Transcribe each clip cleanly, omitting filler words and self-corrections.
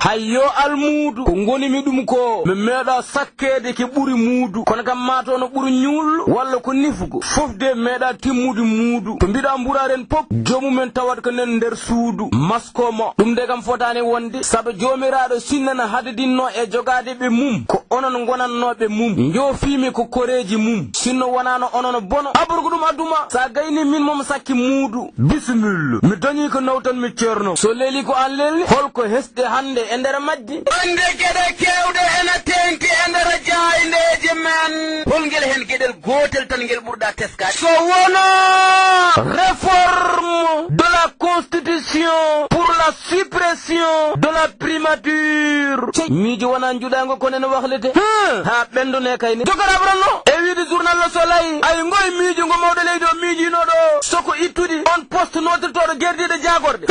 hayyo almudu ko ngoni mi dum ko mi meeda sakkede ke buri mudu kono kam mato no buri nyul walla ko nifugo fofde meeda timmudu mudu to bida mburaren pop jomu men tawat ko nen der suudu masko mo dum de kam fotane wonde sabe jomiraado sinnana hadidinno e jogade be mum ko onon gonannobe mum njofimi ko koreji mum sinno wonano onon bono aburgo dum aduma sa gayni min mom sakki mudu bismillah mi dañi ko nawtan mi cerno so leli ko an lelni holko hesde hande e nder majji ande kede kewde ena tenki e nder jayneji men holgel hen gedel gotel tan gel burda teska so wona réforme de la constitution pour la suppression de la primature mijo wana njudango ko nen waxlete ha bendune kayni jogara brano e wiidi journal la solay ay ngoy mijo ngo mawde leydo mijo no do soko ittudi on poste notre to gerdide jagorde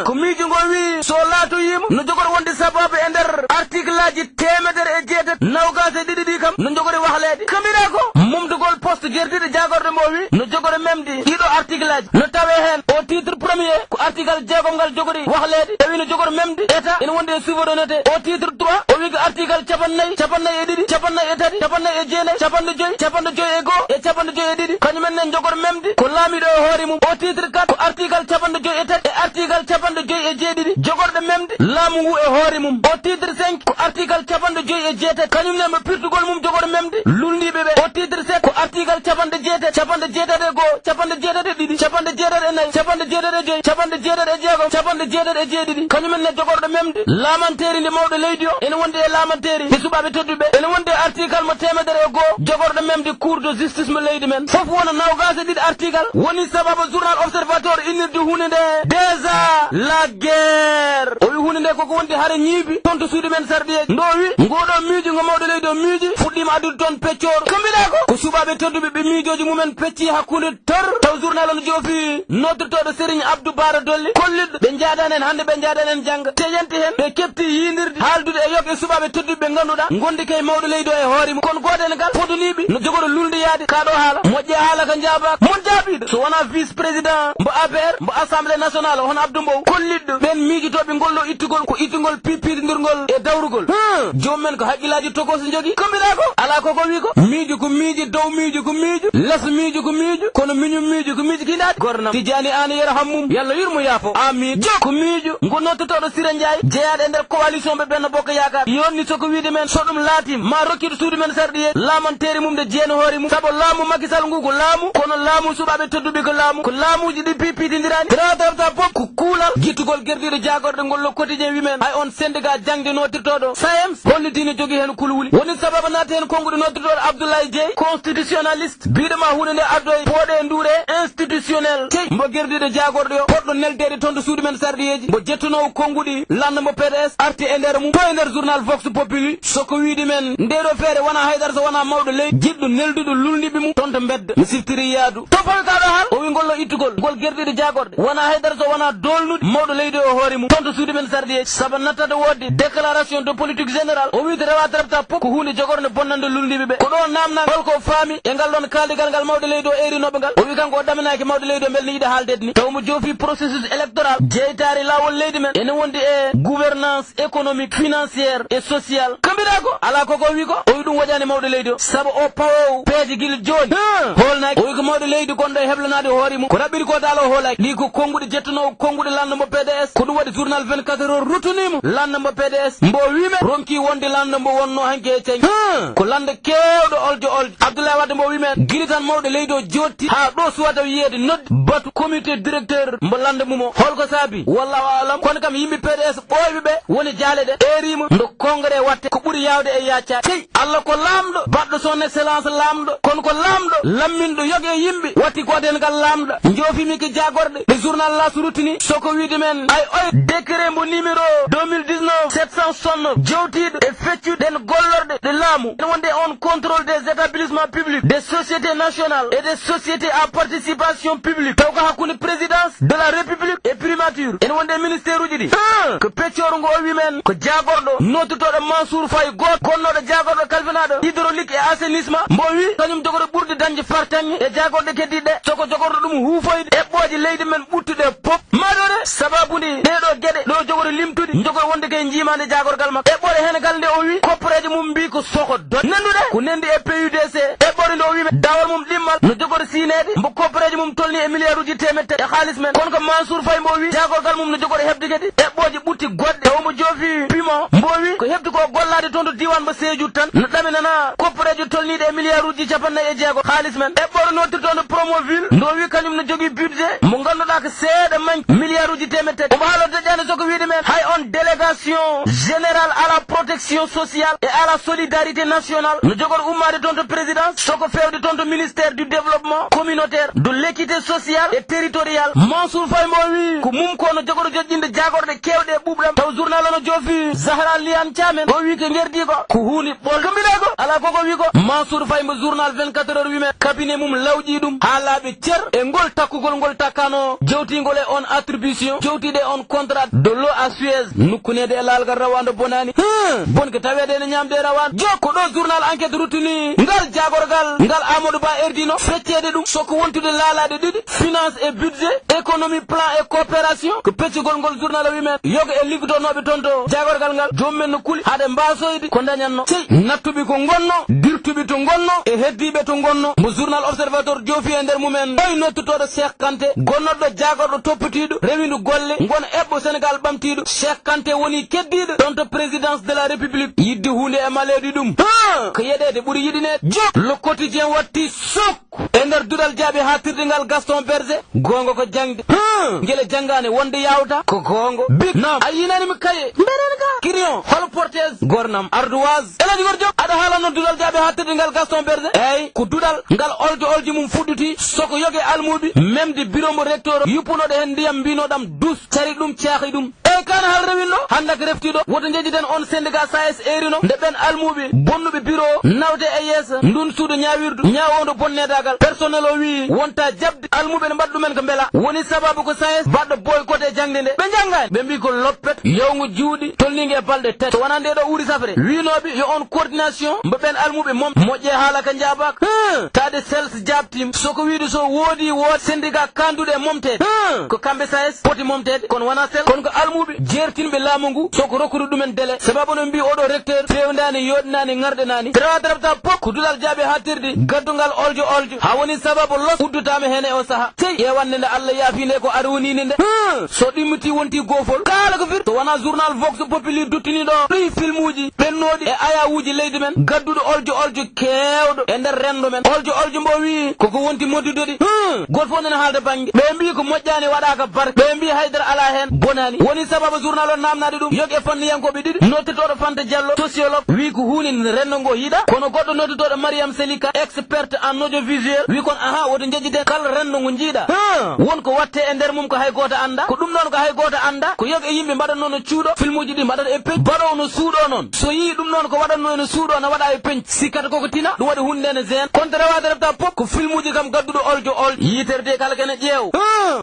ko mijo ngo wi so laato yima no jogor wonde sababu e nder article aji temedere e jeetet nawgase didi kam no jogori waxlede kamira ko mumdugol poste gerdide jagorde mo wi no jogori memdi ido article aji no tawe hen au titre premier ko article jeegomgal jogori waxlede e wi no jogor memdi eta ina wonde souveraineté au titre 3 o wi ko article capannay e didi capannay e tati capannay e jeenay capande joyi e go e capande joyi e didi kañumen nen jogor memdi ko laamiɗo e hoore mum au titre 4 ko article capande joyi e tati e article capande joyi e jeeɗiɗi jogorɗo memde laamu ngu e hoore mum au titre 5 ko article capande joyi e jeetati kañum ne mo pirtugol mum jogor memde lulniɓe ɓe au titre 7 ko article capande jeetati e go capande jeetati e ɗiɗi capande jeetati e nayyi capande jeetati e joyi capande jeetati e jeegom capande jeetati e jeeɗiɗi kañumen ne jogorɗo memde laamanteri ndi mawɗo leydi o ene wonde e laamanteri e suɓaɓe tedduɓe ene wonde e article mo temedere e goo jogorɗo memde cour de justice mo leydi men fof wona nawgase ɗiɗi article woni sababu journal observateur innirde hunde nde déjà la guerre o wi hunde nde koko wondi hare ñiibi toon to suudu men sarɗiyeji ndo wi ngoɗo miiji ngo mawɗo leydi o miiji fuɗɗima addude toon peccoro ko mbiɗa ko suɓaɓe tedduɓe ɓe miijoji mumen pecci hakkude tor taw journal on joofi noddotoɗo sérigne abdou bara dolli kolliɗo ɓe jaadani en hande ɓe jaadani en jangga teyenti hen ɓe kepti yindirde haaldude e yok e suɓaɓe tedduɓe ɓe ganduɗa gondi kay mawɗo leydi o e hoore mum kono goten gal fodoliɓe no jogoro lulde yaade kaɗo haala moƴƴe haala ka jaabaka mon jaabiɗo so wona vice président mbo APR mbo assemblée nationale hono abdou mbow kolliɗɗo ɓen miijotoɓe ngollo ittugol ko ittugol pipidirgol e dawrugol jomumen ko haqqillaji tokoso jogui kombiɗa ko ala koko wi ko miijo ko miijo dow miijo ko miijo les miijo ko miijo kono miñum miijo ko miijo kiɗaɗi gornam tijani an yera hammum yalla yurmo yaafo amin jo ko miijo ngo nottotoɗo sira ndiaye jeeyaɗe e nder coalition ɓe ɓenno bokka yakar yonni soko wiide men so ɗum laatim ma rokkiɗo suudu men sarɗiye laamanteri mum de jeeno hoore mum saabu laamu makisal ngu ko laamu kono laamu suɓaɓe tedduɓe ko laamuji ɗi pipitindirani tratarta pop ko kuulal guittugol guerdiɗo jagorɗe ngollo quotidien wimen hay on syndicat jangde notirtoɗo SAEMS hollitino jogui hen kulwuli woni sababu naate hen konguɗo notirtoɗo abdoulaye dieye constitutionnaliste mbiɗoma hunde nde ardoye pooɗe nduure institutionnel tey mbo guerdiɗo jagorɗo o poɗɗo neldede toon to suudu men sarɗiyeji mbo jettunowo konguɗi landa mbo PDS arti e nder mum to e nder journal vox populi soko wiide men ndeɗo feere wona haydara so wona mawɗo leydi jiɗɗo nelduɗo lulniɓe mum toon to bedda mi siftiri yaadu to fawitaɗo haal o wi ngollo ittugol ngol guerdiɗo jagorɗe wona haydara so wona dolnude mawɗo leydi o hoore mum toon to suudu men sarɗiyeji saabu nattata wodde déclaration de politique générale o wi to rewa tarabta pop ko hunde jogorne bonnande lulniɓe ɓe ko ɗo namna holko faami e ngal ɗon kaldigal ngal mawɗo leydi o erinoɓe ngal o wi kanko o ɗaminaki mawɗo leydi o belni yiɗa haaldede ni taw mo joofi processus électoral jeytari lawol leydi men ene wondi e gouvernance économique financière et sociale kambiɗa ko ala koko wi ko o wi ɗum waɗani mawɗo leydi o saabu o pawow peeje guila joni holnaki o wi ko mawɗo leydi gonɗo e heblanade hoore mum ko raɓɓiri ko dal o hoolaki ɗi ko konguɗe jettunowo konguɗe landa mbo PDS ko ɗum waɗi journal 24 heures rutunimo landa mbo PDS mbo wime ronki wonde landa mbo wonno hanke e ceñ ko landa kewɗo oljo Abdoulaye Wade mbo wimen guili tan mawɗo leydi o jotti ha ɗo suwata wiyede noddi batu comité directeur mbo landa mumo holko saabi wallahu alam kono kam yimɓe PDS ɓoyɓe ɓe woni jaale ɗe erima ndo congrès watte ko ɓuuri yawde e yaccade tey Allah ko lamɗo baɗɗo son excellence lamɗo kono ko lamɗo lamminɗo yoge yimɓe watti goten ngal lamɗo jofimi ko jagorɗe ɗe journal la surutini soko wiide men ay oy décret mbo numéro 2019 769 jowtiɗo e feccude den gollorɗe ɗe laamu ene wonde on contrôle des établissements publics des sociétés nationales et des sociétés à participation publique taw ko hakkude présidence de la république et primature ene wonde ministère uji ɗi ko peccoro ngo o wimen ko jagorɗo nottutoɗo Mansour Faye goto gonnoɗo jagorɗo kalfinaɗo hydraulique et assainissement mbo wi kañum jogoɗo ɓurde dañde fartaŋŋe e jagorɗe keddiɗe soko jogorɗo ɗum huufoyde eɓɓoje leydi men ɓuttuɗe pop maɗore sababude ɗeɗo gede ɗo jogori limtude jogori wonde kay jimande jagorgal makko eɓɓore hen gal nde o wi koppareje mum mbi ko soko do nandude ko nendi e PUDC eɓɓore nde o wimi dawal mum ɗimmal no jogori sinede mbo koppareje mum tolni e milliard uji temedde e haalis men kono ko Mansour Faye mbo wi jagorgal mum no jogori hebde kadi eɓɓoje ɓutti goɗɗe omo joofi piment mbo wi ko hebde ko gollade toon to diwan mbo Sédhiou tan no ɗaminana koppareje tolniɗe e milliard uji 49 haalis men eɓɓore nottirtono Promoville ndo wi kañum no jogui budget mo ganduɗa ko seeɗa manque milliard uji temedde omo haala deƴƴande soko wiide men hay on délégation générale à la protection sociale et à la solidarité nationale no jogori ummade toon to présidence soko fewde toon to ministère du développement communautaire de l'équité sociale et territoriale Mansour Faye mo wi ko mum ko no jogori joƴƴinde jagorde kewɗe e ɓuɓɗam taw journal ono joofi Zahra Liane Thiamen o wi ko gerdi ko huuni ɓol ko mbiɗa ko ala koko wi ko Mansour Faye mo journal 24 heures wimen cabinet mum lawƴi ɗum ha laaɓe cer e ngol takkugol ngol takkano jewtigol e on attribution jewtiɗe on contrat de l'eau à Suez nukkunede e laalgal rawande bonani bon ko tawede ne ñamde rawande jo ko ɗo journal enquête rutini ngal jagorgal ngal Amadou Ba erdino feccede ɗum soko wontude laalade ɗiɗi finance et budget économie plan et coopération ko peccugol ngol journal wimen yoga e liggotonoɓe toon to jagorgal ngal jomumen no kuli haade mbasoyde ko dañanno sey nattuɓe ko gonno dirtuɓe to gonno e heddiɓe to gonno mo journal observateur joofi e nder mumen ɗoy nottutoɗo Cheikh Kanté gonnoɗo jagorɗo toppitiɗo rewindu golle gon eɓɓo Sénégal ɓamtiɗo Cheikh Kanté woni keddiɗo ɗon to présidence de la république yidde hunde e maleɗi ɗum ko yeɗede ɓuuri yiɗinede jo le quotidien watti sok e nder duɗal jaaɓe ha tirɗingal Gaston Berger gonga ko jangde guele janggane wonde yawta ko gongo big nam a yinanimi kaye mbeɗen ka kirion hol portese gornam ardoise elaji gor job aɗa haala noon duɗal jaaɓe ha tirɗingal Gaston Berger eyyi ko duɗal ngal olji mum fuɗɗiti soko yogue almuɓe memde bureau mo recteur yuppunoɗo hen ndiyam mbinoɗam dus cari ɗum caahi ɗum kana hal rewinno handa ko reftiɗo woto jeejiden on syndicat SAS erino nde ɓen almuɓe bonnuɓe bureau nawde e yeesa ndun suudu ñawirdu ñawondo bonnedagal personnel o wi wonta jabde almuɓe ne mbaɗa ɗumen ko beela woni sababu ko SAS baɗɗo boycotté jangde nde ɓe janggani ɓe mbi ko loppet yewgu juuɗi tolnigue e balɗe tati so wona ndeɗo uuri safre winoɓe yo on coordination mbo ɓen almuɓe mom moƴƴe haala ka jabaka tade sels jabtim soko wiide so woodi syndicat kanduɗe e momtede ko kamɓe SAS poti momtede kono wona sel kono ko almuɓe jertinɓe laamu ngu soko rokkude ɗumen délai sababu no mbi oɗo recteur fewndani yoɗinani garɗanani trawata pop ko dulal jaaɓe ha tirdi gaddugal oljo ha woni sababu los uddutama hen e o saaha sey ƴewande nde Allah yaafinde ko arwonini nde so ɗimmiti wonti gofol kala ko firti to wona journal Vox Populi duttini ɗo ɗoyi film uji ɓennoɗi e ayawuji leydi men gadduɗo oljo kewɗo e nder rendo men oljo mbo wi koko wonti moddudeɗi gol fof nene haalde banggue ɓe mbi ko moƴƴani waɗaka barke ɓe mbi haydara ala hen bonani woni sababu journal o namnade ɗum yogi e fanniyankoɓe ɗiɗi nottitoɗo Fanta Diallo sociologue wi ko hunde rendo ngo yiiɗa kono goɗɗo nottitoɗo Mariam Selika experte en audiovisuel wi kon aha woto jejjide kala rendo ngo jiiɗa wonko watte e nder mum ko hay goto anda ko ɗum ɗon ko hay goto anda ko yogi e yimɓe mbaɗatno no cuuɗo film uji ɗi mbaɗata e peñ baɗowo no suuɗo noon so yi ɗum ɗon ko waɗatno no suuɗo na waɗa e peñ sikkata koko tina ɗum waɗi hunde nde gene konte rewade refta pop ko film uji kam gadduɗo oljo yiterde kala kene ƴeew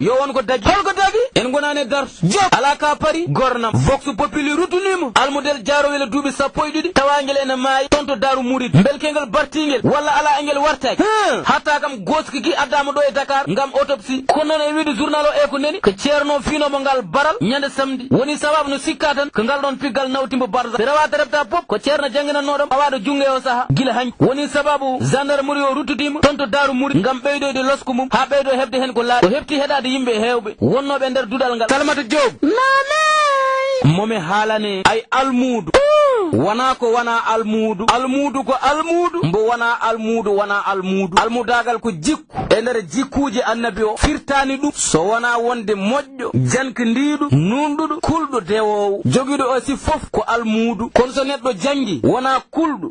yo won ko dagi holko dagi en gonani dar jok ala ka pari gornam Vox Populi rutunimo almudel jarowele duuɓi sappo e ɗiɗi tawangel ene maayi toon to Daaru Murid belkengel bartingel walla ala engel wartaki hatta kam goskiki addama ɗo e Dakar ngam autopsie kono noon e wiide journal o e ko neni ko ceerno finomo ngal baral ñande samedi woni sababu no sikka tan ko ngal ɗon piggal nawtimbo barza so rewata refta pop ko ceerno janginannoɗom pawaɗo jungo e o saaha guila hanki woni sababu gendarmerie o ruttutima toon to Daaru Murid ngam ɓeydoyde losku mum ha ɓeydo hebde hen ko laaɓi o hefti heɗade yimɓe hewɓe wonnoɓe nder duɗal ngal Salamata Diop momi haalane ay almudu wana ko wana almudu ko almudu mbo wana almudu almudagal ko jikku e nder jikkuji annabi o firtani ɗum so wana wonde moƴƴo janki ndiɗu nunɗuɗu kulɗo dewowo jogiɗo o si fof ko almudu kono so neɗɗo jangi wona kulɗo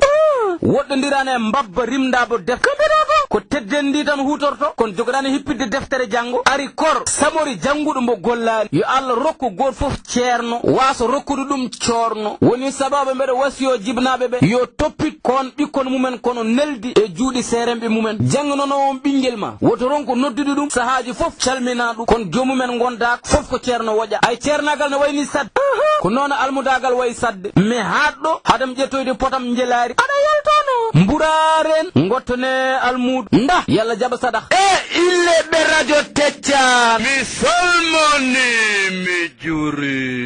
woɗɗodirani e mbabba rimdabo deftere ko teddendi tan hutorto kono jogoɗani hippide deftere janggo ari kor samori janguɗo mbo gollani yo Allah rokku goto fof ceerno waso rokkude ɗum corno woni sababu mbeɗa wasiyo jibnaɓe ɓe yo toppit kon ɓikkon mumen kono neldi e juuɗi seremɓe mumen jangnono on ɓinguel ma woto ronko noddude ɗum sahaji fof calmina ɗum kono jomumen gondak fof ko ceerno woƴa ay ceernagal ne wayni sadde ko noon almudagal wayi sadde mais haɗɗo haɗam ƴettoyde potam jelari aɗa yaltono mburaren gottone almudu nda yalla jaɓa saɗah e ille ɓe radio tecca mi solmoni mi juri